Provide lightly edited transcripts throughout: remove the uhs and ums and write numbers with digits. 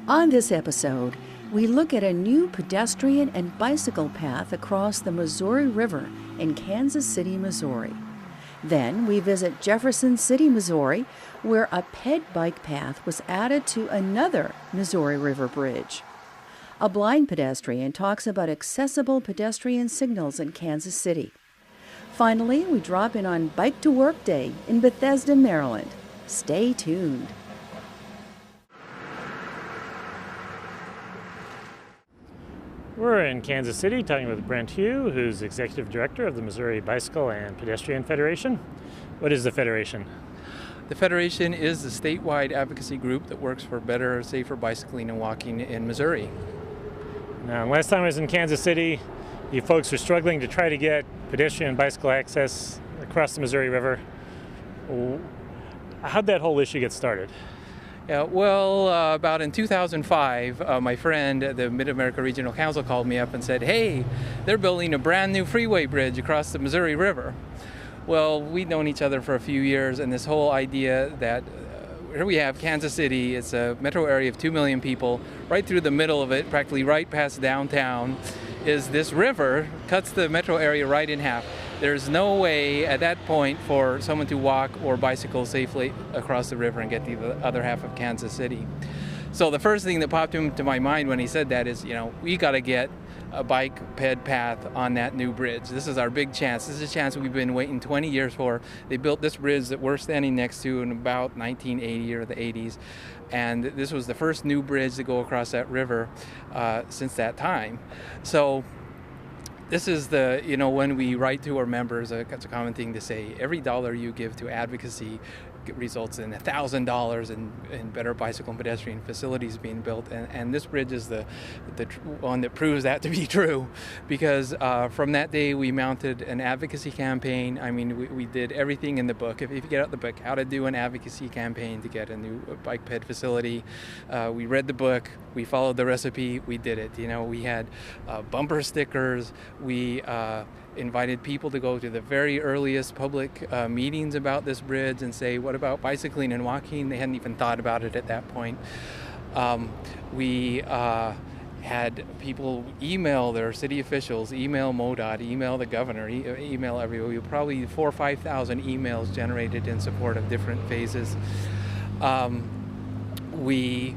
On this episode, we look at a new pedestrian and bicycle path across the Missouri River in Kansas City, Missouri. Then we visit Jefferson City, Missouri, where a ped-bike path was added to another Missouri River bridge. A blind pedestrian talks about accessible pedestrian signals in Kansas City. Finally, we drop in on Bike to Work Day in Bethesda, Maryland. Stay tuned. We're in Kansas City talking with Brent Hugh, who's Executive Director of the Missouri Bicycle and Pedestrian Federation. What is the Federation? The Federation is the statewide advocacy group that works for better, safer bicycling and walking in Missouri. Now, last time I was in Kansas City, you folks were struggling to try to get pedestrian and bicycle access across the Missouri River. How'd that whole issue get started? Yeah, well, about in 2005, my friend at the Mid-America Regional Council called me up and said, hey, they're building a brand new freeway bridge across the Missouri River. Well, we'd known each other for a few years, and this whole idea that here we have Kansas City, it's a metro area of 2 million people, right through the middle of it, practically right past downtown, is this river, cuts the metro area right in half. There's no way at that point for someone to walk or bicycle safely across the river and get to the other half of Kansas City. So the first thing that popped into my mind when he said that is, we got to get a bike ped path on that new bridge. This is our big chance. This is a chance we've been waiting 20 years for. They built this bridge that we're standing next to in about 1980 or the 80s. And this was the first new bridge to go across that river since that time. So this is when we write to our members, it's a common thing to say, every dollar you give to advocacy results in $1,000 in better bicycle and pedestrian facilities being built. And this bridge is the one that proves that to be true, because from that day we mounted an advocacy campaign. I mean, we did everything in the book. If you get out the book, how to do an advocacy campaign to get a new bike ped facility, we read the book, we followed the recipe, we did it. We had bumper stickers, we invited people to go to the very earliest public meetings about this bridge and say, what about bicycling and walking? They hadn't even thought about it at that point. We had people email their city officials, email MoDOT, email the governor, email everyone. We had probably 4,000 or 5,000 emails generated in support of different phases. We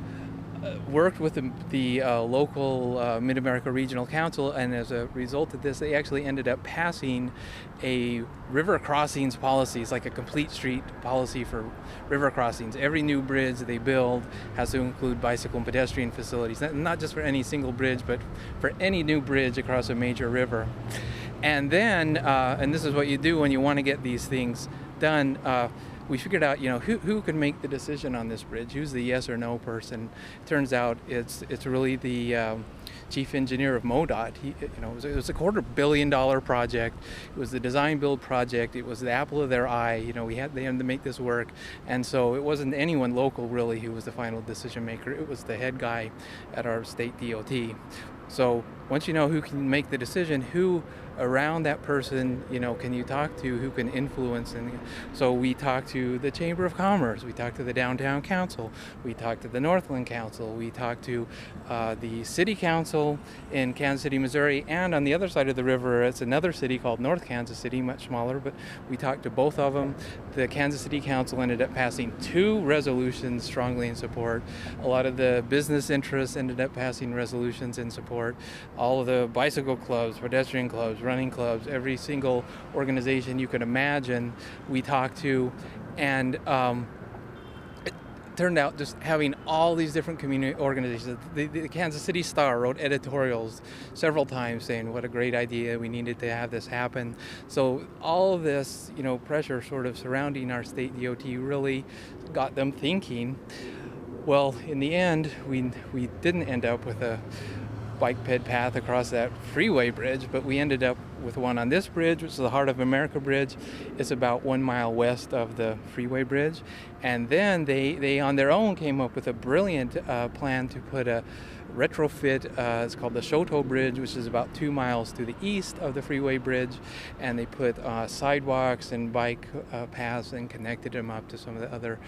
worked with the local Mid-America Regional Council, and as a result of this, they actually ended up passing a river crossings policy. It's like a complete street policy for river crossings. Every new bridge they build has to include bicycle and pedestrian facilities, not just for any single bridge, but for any new bridge across a major river. And then, and this is what you do when you want to get these things done, we figured out, who can make the decision on this bridge? Who's the yes or no person? Turns out it's really the chief engineer of MoDOT. It was a $250 million project. It was the design build project. It was the apple of their eye. They had to make this work, and so it wasn't anyone local really who was the final decision maker. It was the head guy at our state DOT. So once you know who can make the decision, who around that person, can you talk to, who can influence? And so we talked to the Chamber of Commerce, we talked to the Downtown Council, we talked to the Northland Council, we talked to the City Council in Kansas City, Missouri, and on the other side of the river, it's another city called North Kansas City, much smaller, but we talked to both of them. The Kansas City Council ended up passing 2 resolutions strongly in support. A lot of the business interests ended up passing resolutions in support. All of the bicycle clubs, pedestrian clubs, running clubs, every single organization you could imagine we talked to, and it turned out just having all these different community organizations. The Kansas City Star wrote editorials several times saying what a great idea, we needed to have this happen. So all of this, pressure sort of surrounding our state DOT really got them thinking. Well, in the end, we didn't end up with a bike ped path across that freeway bridge, but we ended up with one on this bridge, which is the Heart of America Bridge. It's about 1 mile west of the freeway bridge. And then they on their own came up with a brilliant plan to put a retrofit, it's called the Shoto Bridge, which is about 2 miles to the east of the freeway bridge. And they put sidewalks and bike paths and connected them up to some of the other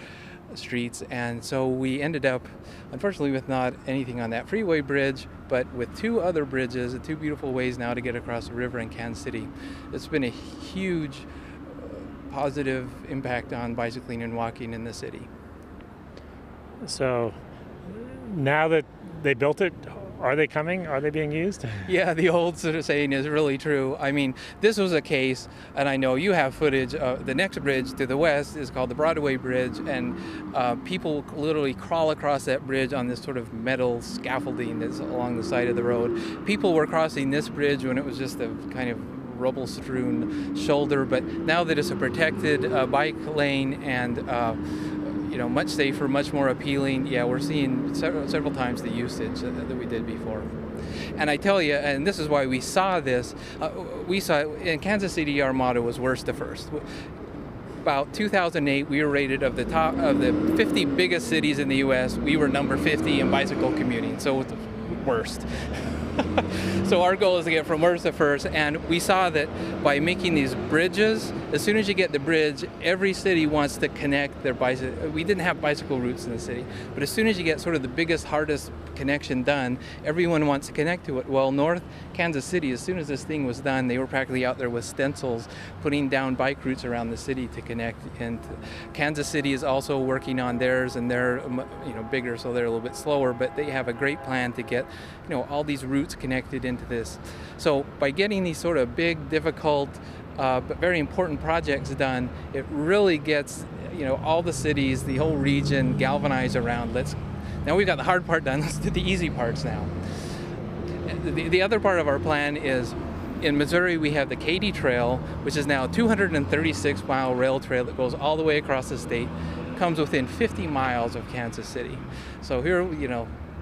streets. And so we ended up, unfortunately, with not anything on that freeway bridge, but with 2 other bridges, 2 beautiful ways now to get across the river in Kansas City. It's been a huge positive impact on bicycling and walking in the city. So now that they built it, are they coming? Are they being used? Yeah, the old sort of saying is really true. I mean, this was a case, and I know you have footage, the next bridge to the west is called the Broadway Bridge, and people literally crawl across that bridge on this sort of metal scaffolding that's along the side of the road. People were crossing this bridge when it was just a kind of rubble-strewn shoulder, but now that it's a protected bike lane and much safer, much more appealing. Yeah, we're seeing several times the usage that we did before. And I tell you, and this is why we saw this, we saw in Kansas City, our motto was worst to first. About 2008, we were rated of the 50 biggest cities in the U.S., we were number 50 in bicycle commuting, so worst. So our goal is to get from worst to first, and we saw that by making these bridges, as soon as you get the bridge, every city wants to connect their bicycle. We didn't have bicycle routes in the city, but as soon as you get sort of the biggest, hardest connection done, everyone wants to connect to it. Well, North Kansas City, as soon as this thing was done, they were practically out there with stencils, putting down bike routes around the city to connect. And Kansas City is also working on theirs, and they're bigger, so they're a little bit slower, but they have a great plan to get all these routes connected into this. So by getting these sort of big, difficult, but very important projects done, it really gets all the cities, the whole region galvanized around. Now we've got the hard part done. Let's do the easy parts now. The other part of our plan is in Missouri we have the Katy Trail, which is now a 236-mile rail trail that goes all the way across the state, comes within 50 miles of Kansas City. So here,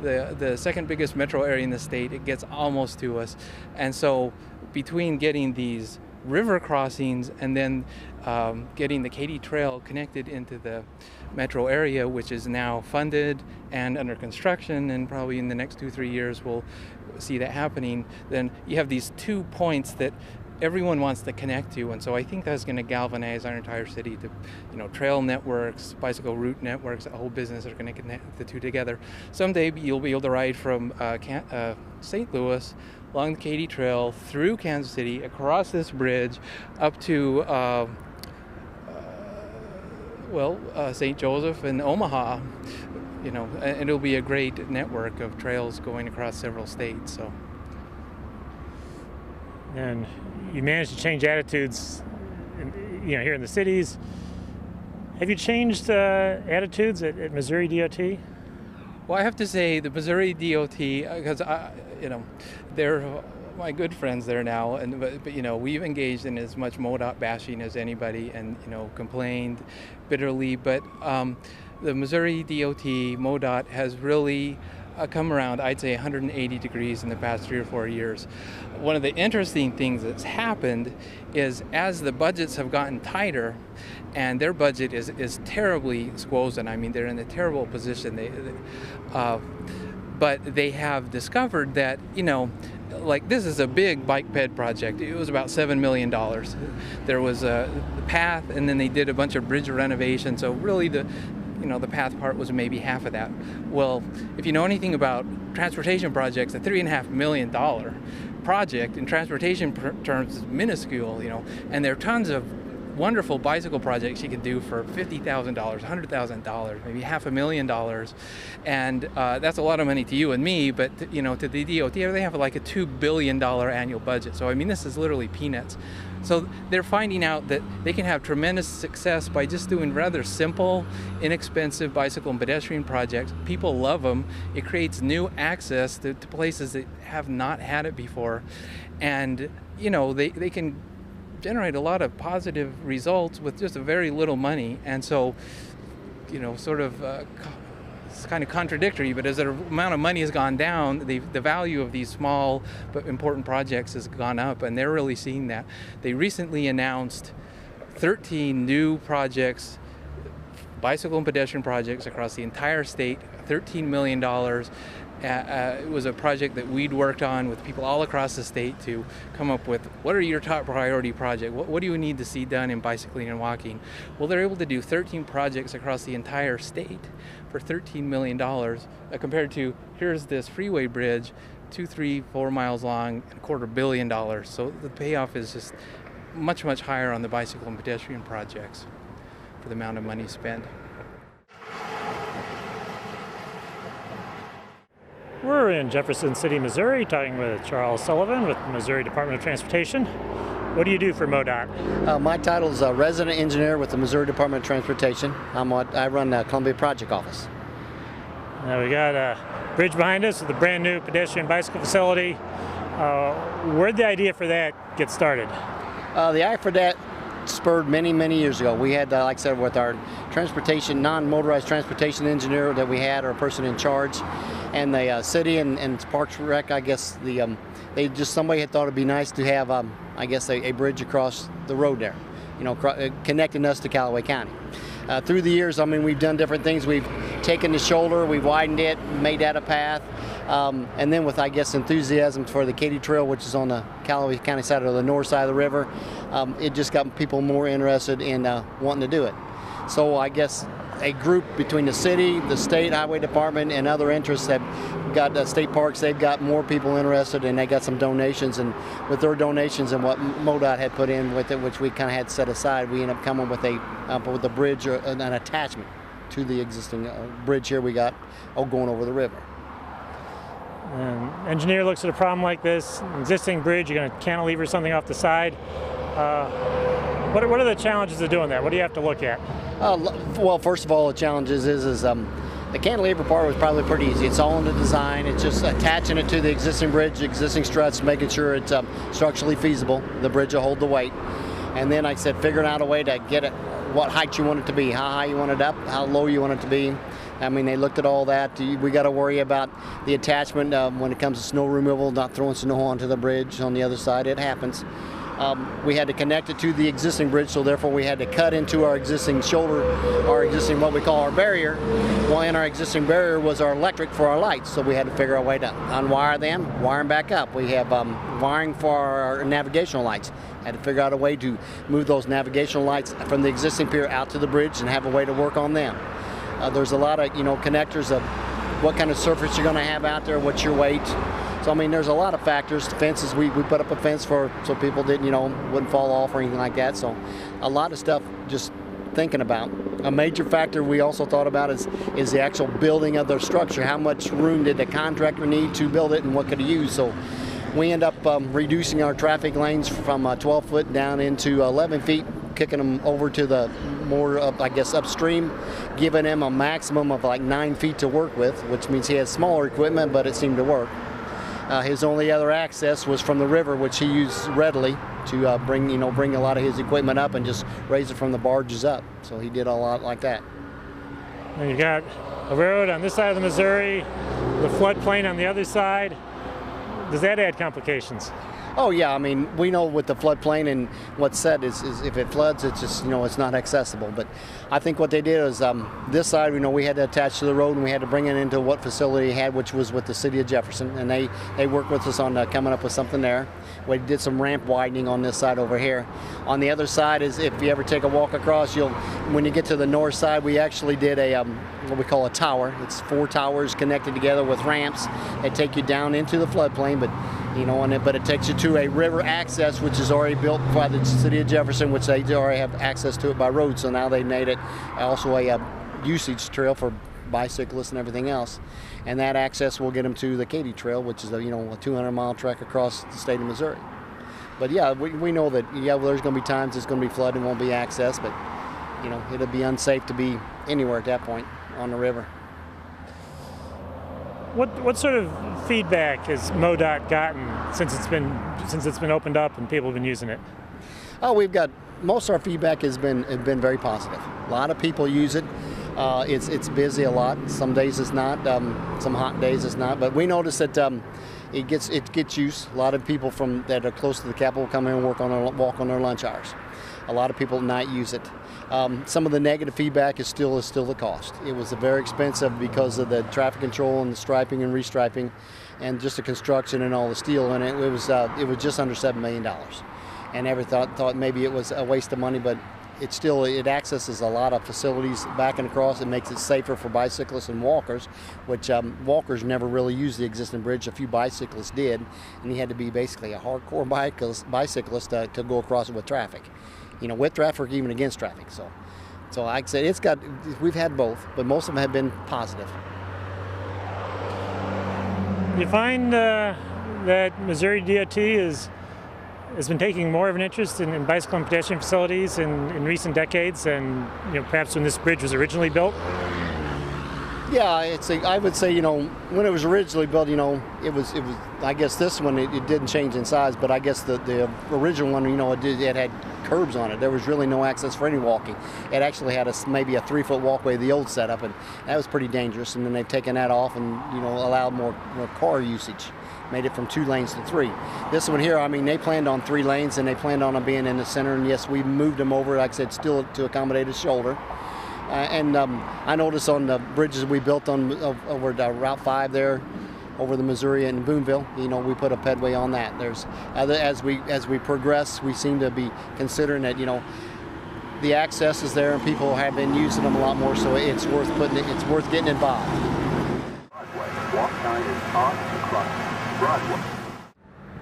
the second biggest metro area in the state, it gets almost to us. And so between getting these river crossings and then getting the Katy Trail connected into the metro area, which is now funded and under construction, and probably in the next 2-3 years we'll see that happening, then you have these 2 points that everyone wants to connect to. And so I think that's going to galvanize our entire city to, trail networks, bicycle route networks, the whole business are going to connect the 2 together. Someday you'll be able to ride from St. Louis along the Katy Trail through Kansas City, across this bridge, up to St. Joseph and Omaha, and it'll be a great network of trails going across several states. So. And you managed to change attitudes, here in the cities. Have you changed attitudes at Missouri DOT? Well, I have to say the Missouri DOT, because they're my good friends there now, but we've engaged in as much MoDOT bashing as anybody, and complained bitterly. But the Missouri DOT MoDOT has really come around, I'd say 180 degrees in the past 3 or 4 years. One of the interesting things that's happened is as the budgets have gotten tighter, and their budget is terribly squozed. I mean, they're in a terrible position. But they have discovered that, this is a big bike ped project. It was about $7 million. There was the path, and then they did a bunch of bridge renovation. So really the path part was maybe half of that. Well, if you know anything about transportation projects, a $3.5 million project in transportation terms is minuscule, and there are tons of wonderful bicycle projects you can do for $50,000, $100,000, maybe $500,000, and that's a lot of money to you and me, but to the DOT, they have like a $2 billion annual budget. So I mean, this is literally peanuts. So they're finding out that they can have tremendous success by just doing rather simple, inexpensive bicycle and pedestrian projects. People love them. It creates new access to places that have not had it before, and they can generate a lot of positive results with just a very little money. And so, it's kind of contradictory, but as the amount of money has gone down, the value of these small but important projects has gone up, and they're really seeing that. They recently announced 13 new projects, bicycle and pedestrian projects across the entire state, $13 million. It was a project that we'd worked on with people all across the state to come up with what are your top priority projects? What do you need to see done in bicycling and walking? Well, they're able to do 13 projects across the entire state for $13 million compared to here's this freeway bridge, 2, 3, 4 miles long, and $250 million. So the payoff is just much, much higher on the bicycle and pedestrian projects for the amount of money spent. We're in Jefferson City, Missouri, talking with Charles Sullivan with the Missouri Department of Transportation. What do you do for MoDOT? My title is Resident Engineer with the Missouri Department of Transportation. I run the Columbia Project Office. Now we got a bridge behind us with a brand new pedestrian bicycle facility. Where'd the idea for that get started? The idea for that spurred many, many years ago. We had, like I said, with our transportation, non-motorized transportation engineer that we had, or a person in charge, and the city and Parks Rec, I guess, somebody had thought it'd be nice to have, I guess, a bridge across the road there, connecting us to Callaway County. Through the years, I mean, we've done different things. We've taken the shoulder, we've widened it, made that a path, and then with, I guess, enthusiasm for the Katy Trail, which is on the Callaway County side or the north side of the river, it just got people more interested in wanting to do it. So I guess a group between the city, the state highway department, and other interests have got state parks. They've got more people interested, and they got some donations. And with their donations and what MoDOT had put in with it, which we kind of had set aside, we ended up coming with a bridge or an attachment to the existing bridge here we got going over the river. Engineer looks at a problem like this, existing bridge, you're going to cantilever something off the side. What are the challenges of doing that? What do you have to look at? Well, first of all, the challenge is the cantilever part was probably pretty easy. It's all in the design. It's just attaching it to the existing bridge, the existing struts, making sure it's structurally feasible. The bridge will hold the weight. And then, like I said, figuring out a way to get it, what height you want it to be, how high you want it up, how low you want it to be. I mean, they looked at all that. We got to worry about the attachment when it comes to snow removal, not throwing snow onto the bridge on the other side. It happens. We had to connect it to the existing bridge, so therefore we had to cut into our existing shoulder, our existing what we call our barrier. Well, in our existing barrier was our electric for our lights, so we had to figure out a way to unwire them, wire them back up. We have wiring for our navigational lights. Had to figure out a way to move those navigational lights from the existing pier out to the bridge and have a way to work on them. There's a lot of connectors of what kind of surface you're going to have out there, what's your weight. So I mean, there's a lot of factors. The fences, we put up a fence so people didn't, wouldn't fall off or anything like that. So a lot of stuff just thinking about. A major factor we also thought about is the actual building of the structure. How much room did the contractor need to build it, and what could he use? So we end up reducing our traffic lanes from 12 foot down into 11 feet, kicking them over to the more, upstream, giving him a maximum of like 9 feet to work with, which means he has smaller equipment, but it seemed to work. His only other access was from the river, which he used readily to bring a lot of his equipment up and just raise it from the barges up. So he did a lot like that. And you've got a road on this side of the Missouri, the floodplain on the other side. Does that add complications? Oh yeah, I mean, we know with the floodplain and what's said is if it floods, it's just, it's not accessible. But I think what they did is this side, we had to attach to the road, and we had to bring it into what facility he had, which was with the city of Jefferson, and they worked with us on coming up with something there. We did some ramp widening on this side over here. On the other side is, if you ever take a walk across, when you get to the north side, we actually did what we call a tower. It's 4 towers connected together with ramps that take you down into the floodplain, but it takes you to a river access, which is already built by the city of Jefferson, which they already have access to it by road. So now they made it also a usage trail for bicyclists and everything else. And that access will get them to the Katy Trail, which is a 200-mile trek across the state of Missouri. But yeah, we know that there's going to be times it's going to be flooded and won't be access, but it'll be unsafe to be anywhere at that point on the river. What sort of feedback has MoDOT gotten since it's been opened up and people have been using it? Oh, most of our feedback has been very positive. A lot of people use it. It's busy a lot. Some days it's not. Some hot days it's not. But we notice that it gets use. A lot of people from that are close to the Capitol come in and walk on their lunch hours. A lot of people at night use it. Some of the negative feedback is still the cost. It was very expensive because of the traffic control and the striping and restriping, and just the construction and all the steel. And it was just under $7 million. And never thought maybe it was a waste of money, but it accesses a lot of facilities back and across. It makes it safer for bicyclists and walkers, which walkers never really used the existing bridge. A few bicyclists did, and you had to be basically a hardcore bicyclist to go across it with traffic. With traffic, even against traffic. So like I said, we've had both, but most of them have been positive. You find that Missouri DOT has been taking more of an interest in bicycle and pedestrian facilities in recent decades, and perhaps when this bridge was originally built? Yeah, I would say, when it was originally built, it was. I guess this one it didn't change in size, but I guess the original one, it had curbs on it. There was really no access for any walking. It actually had maybe a 3-foot walkway, the old setup, and that was pretty dangerous. And then they've taken that off and allowed more car usage, made it from 2 lanes to 3. This one here, they planned on 3 lanes, and they planned on them being in the center. And yes, we moved them over, like I said, still to accommodate a shoulder. And I noticed on the bridges we built on over Route 5 there, over the Missouri and Boonville, we put a pedway on that. There's as we progress, we seem to be considering that the access is there and people have been using them a lot more, so it's worth getting involved.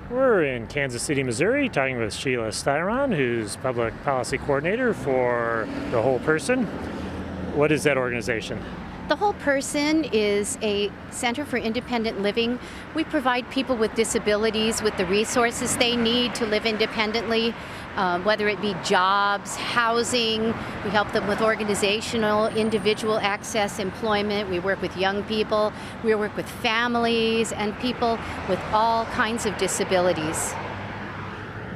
We're in Kansas City, Missouri, talking with Sheila Styron, who's public policy coordinator for The Whole Person. What is that organization? The Whole Person is a center for independent living. We provide people with disabilities with the resources they need to live independently, whether it be jobs, housing. We help them with organizational, individual access, employment. We work with young people. We work with families and people with all kinds of disabilities.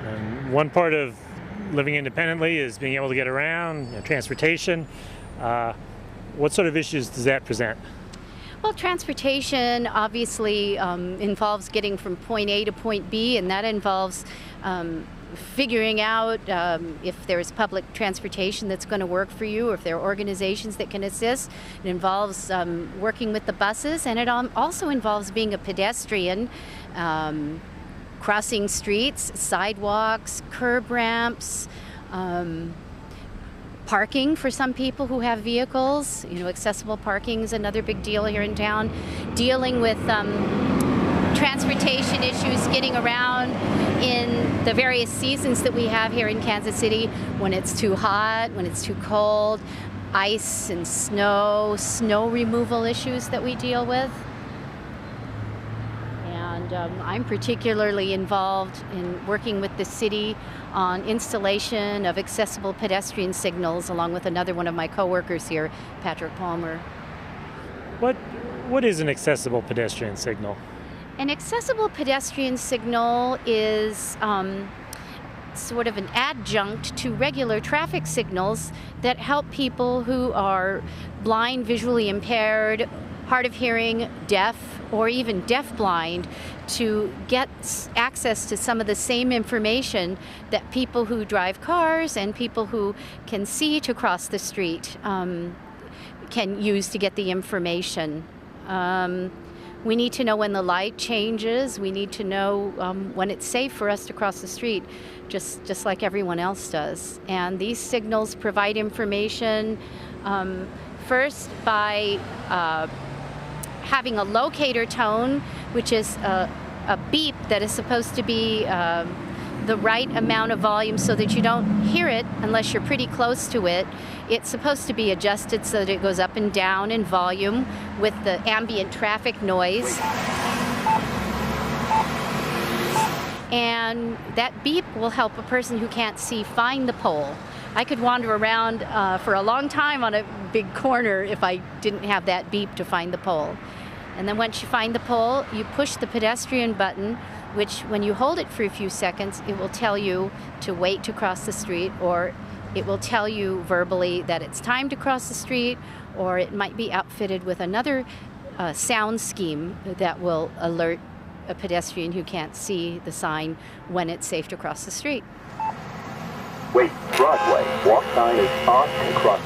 And one part of living independently is being able to get around, transportation. What sort of issues does that present? Well, transportation obviously involves getting from point A to point B, and that involves figuring out if there's public transportation that's going to work for you, or if there are organizations that can assist. It involves working with the buses, and it also involves being a pedestrian, crossing streets, sidewalks, curb ramps, parking for some people who have vehicles. Accessible parking is another big deal here in town. Dealing with transportation issues, getting around in the various seasons that we have here in Kansas City, when it's too hot, when it's too cold, ice and snow removal issues that we deal with. And I'm particularly involved in working with the city on installation of accessible pedestrian signals, along with another one of my coworkers here, Patrick Palmer. What is an accessible pedestrian signal? An accessible pedestrian signal is sort of an adjunct to regular traffic signals that help people who are blind, visually impaired, hard of hearing, deaf, or even deafblind to get access to some of the same information that people who drive cars and people who can see to cross the street can use to get the information. We need to know when the light changes. We need to know when it's safe for us to cross the street, just like everyone else does. And these signals provide information first by having a locator tone, which is a beep that is supposed to be the right amount of volume so that you don't hear it unless you're pretty close to it. It's supposed to be adjusted so that it goes up and down in volume with the ambient traffic noise. And that beep will help a person who can't see find the pole. I could wander around for a long time on a big corner if I didn't have that beep to find the pole. And then once you find the pole, you push the pedestrian button, which when you hold it for a few seconds, it will tell you to wait to cross the street, or it will tell you verbally that it's time to cross the street, or it might be outfitted with another sound scheme that will alert a pedestrian who can't see the sign when it's safe to cross the street. Wait, Broadway. Walk sign is on and cross.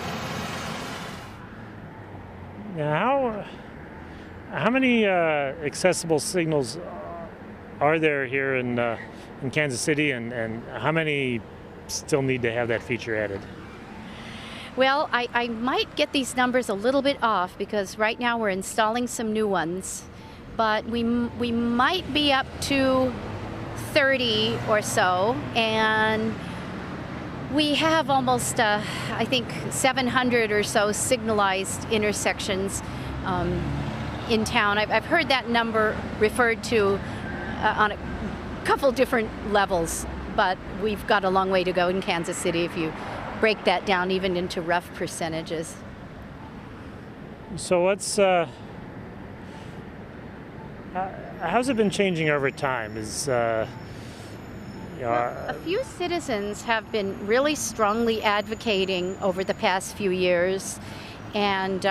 Now, how many accessible signals are there here in Kansas City, and how many still need to have that feature added? Well, I might get these numbers a little bit off because right now we're installing some new ones, but we might be up to 30 or so, and we have almost, I think, 700 or so signalized intersections in town. I've heard that number referred to on a couple different levels, but we've got a long way to go in Kansas City if you break that down even into rough percentages. So how's it been changing over time? A few citizens have been really strongly advocating over the past few years, and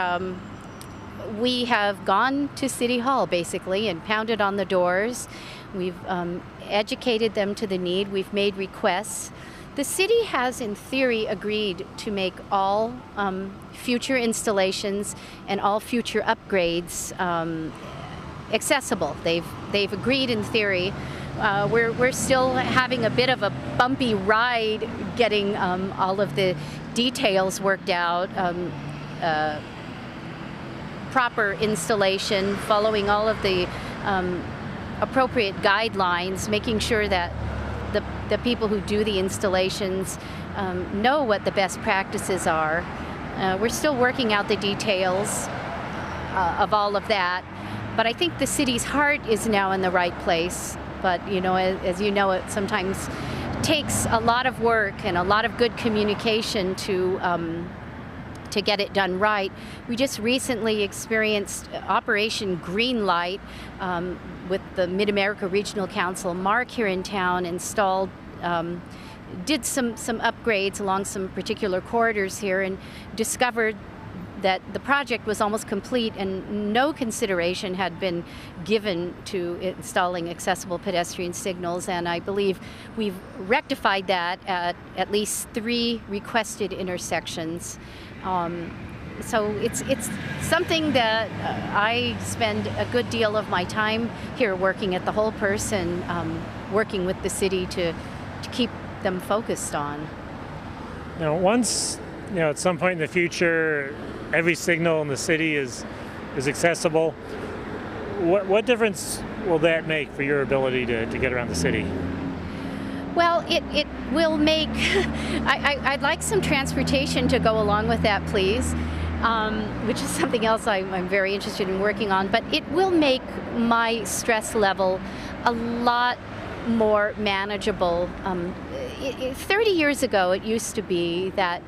we have gone to City Hall basically and pounded on the doors. We've educated them to the need. We've made requests. The city has, in theory, agreed to make all future installations and all future upgrades accessible. They've agreed in theory. We're still having a bit of a bumpy ride getting all of the details worked out, proper installation, following all of the appropriate guidelines, making sure that the people who do the installations know what the best practices are. We're still working out the details of all of that, but I think the city's heart is now in the right place. But as you know, it sometimes takes a lot of work and a lot of good communication to get it done right. We just recently experienced Operation Greenlight with the Mid-America Regional Council. Mark here in town installed, did some upgrades along some particular corridors here and discovered that the project was almost complete and no consideration had been given to installing accessible pedestrian signals, and I believe we've rectified that at least 3 requested intersections. So it's something that I spend a good deal of my time here working at the whole person, working with the city to keep them focused on. Now, once, at some point in the future, every signal in the city is accessible, what difference will that make for your ability to get around the city? Well, it will make, I'd like some transportation to go along with that, please, which is something else I'm very interested in working on, but it will make my stress level a lot more manageable. 30 years ago, it used to be that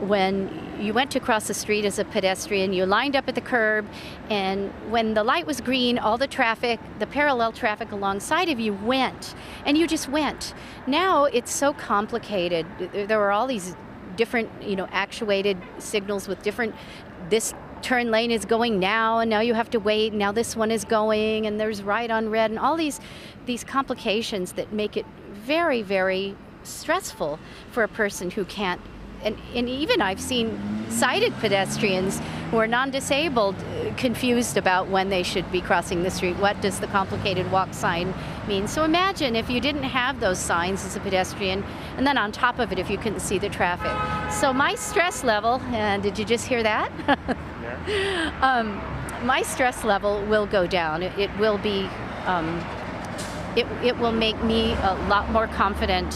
when you went to cross the street as a pedestrian, you lined up at the curb, and when the light was green, all the traffic, the parallel traffic alongside of you went, and you just went. Now it's so complicated. There are all these different, actuated signals with different, this turn lane is going now, and now you have to wait, now this one is going, and there's right on red, and all these complications that make it very, very stressful for a person who can't. And even I've seen sighted pedestrians who are non-disabled confused about when they should be crossing the street. What does the complicated walk sign mean? So imagine if you didn't have those signs as a pedestrian, and then on top of it, if you couldn't see the traffic. So my stress level, and did you just hear that? Yeah. My stress level will go down. It will be, it will make me a lot more confident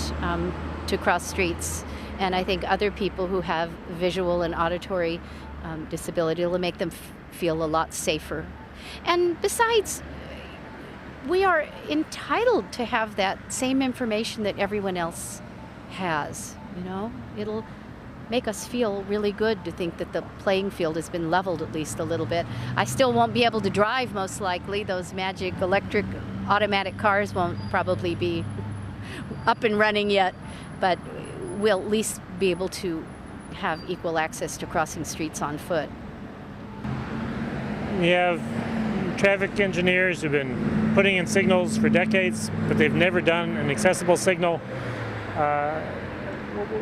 to cross streets. And I think other people who have visual and auditory disability will make them feel a lot safer. And besides, we are entitled to have that same information that everyone else has. It'll make us feel really good to think that the playing field has been leveled at least a little bit. I still won't be able to drive, most likely. Those magic electric automatic cars won't probably be up and running yet, but we'll at least be able to have equal access to crossing streets on foot. You have traffic engineers who've been putting in signals for decades, but they've never done an accessible signal.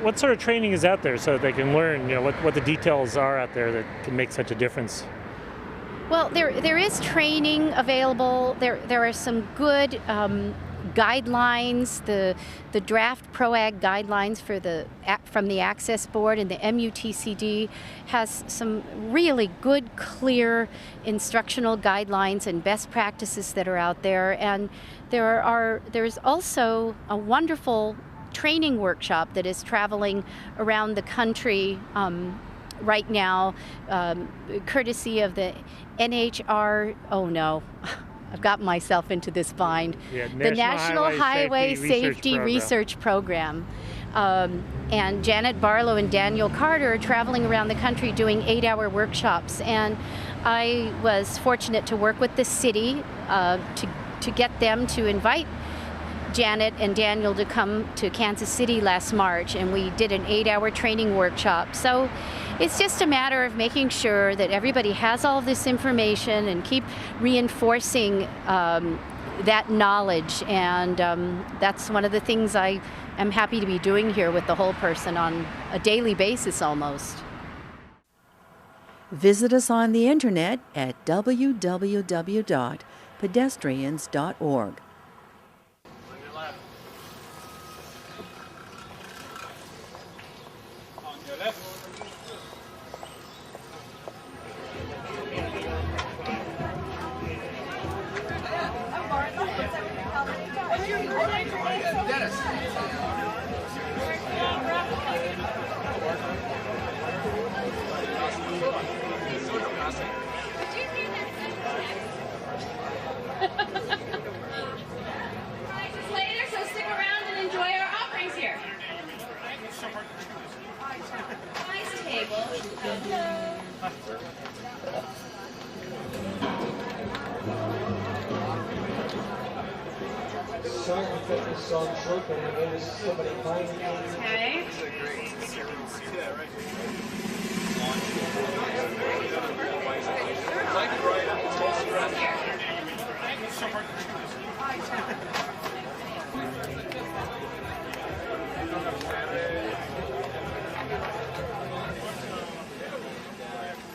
What sort of training is out there so that they can learn, what the details are out there that can make such a difference? Well, there is training available. There are some good guidelines. The draft PROAG guidelines from the Access Board and the MUTCD has some really good, clear instructional guidelines and best practices that are out there. And there's also a wonderful training workshop that is traveling around the country right now, courtesy of the NHR. Oh no, I've gotten myself into this bind. Yeah, the National Highway Safety Research Program. And Janet Barlow and Daniel Carter are traveling around the country doing 8-hour workshops. And I was fortunate to work with the city to get them to invite Janet and Daniel to come to Kansas City last March, and we did an 8-hour training workshop. So it's just a matter of making sure that everybody has all of this information and keep reinforcing that knowledge. And that's one of the things I am happy to be doing here with the whole person on a daily basis almost. Visit us on the internet at www.pedestrians.org. Okay.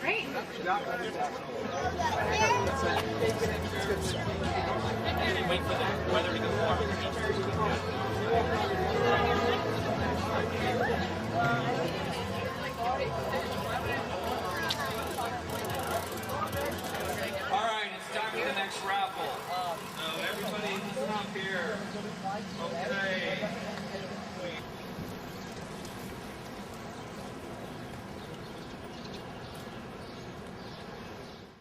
Great. Wait for the weather to get warm.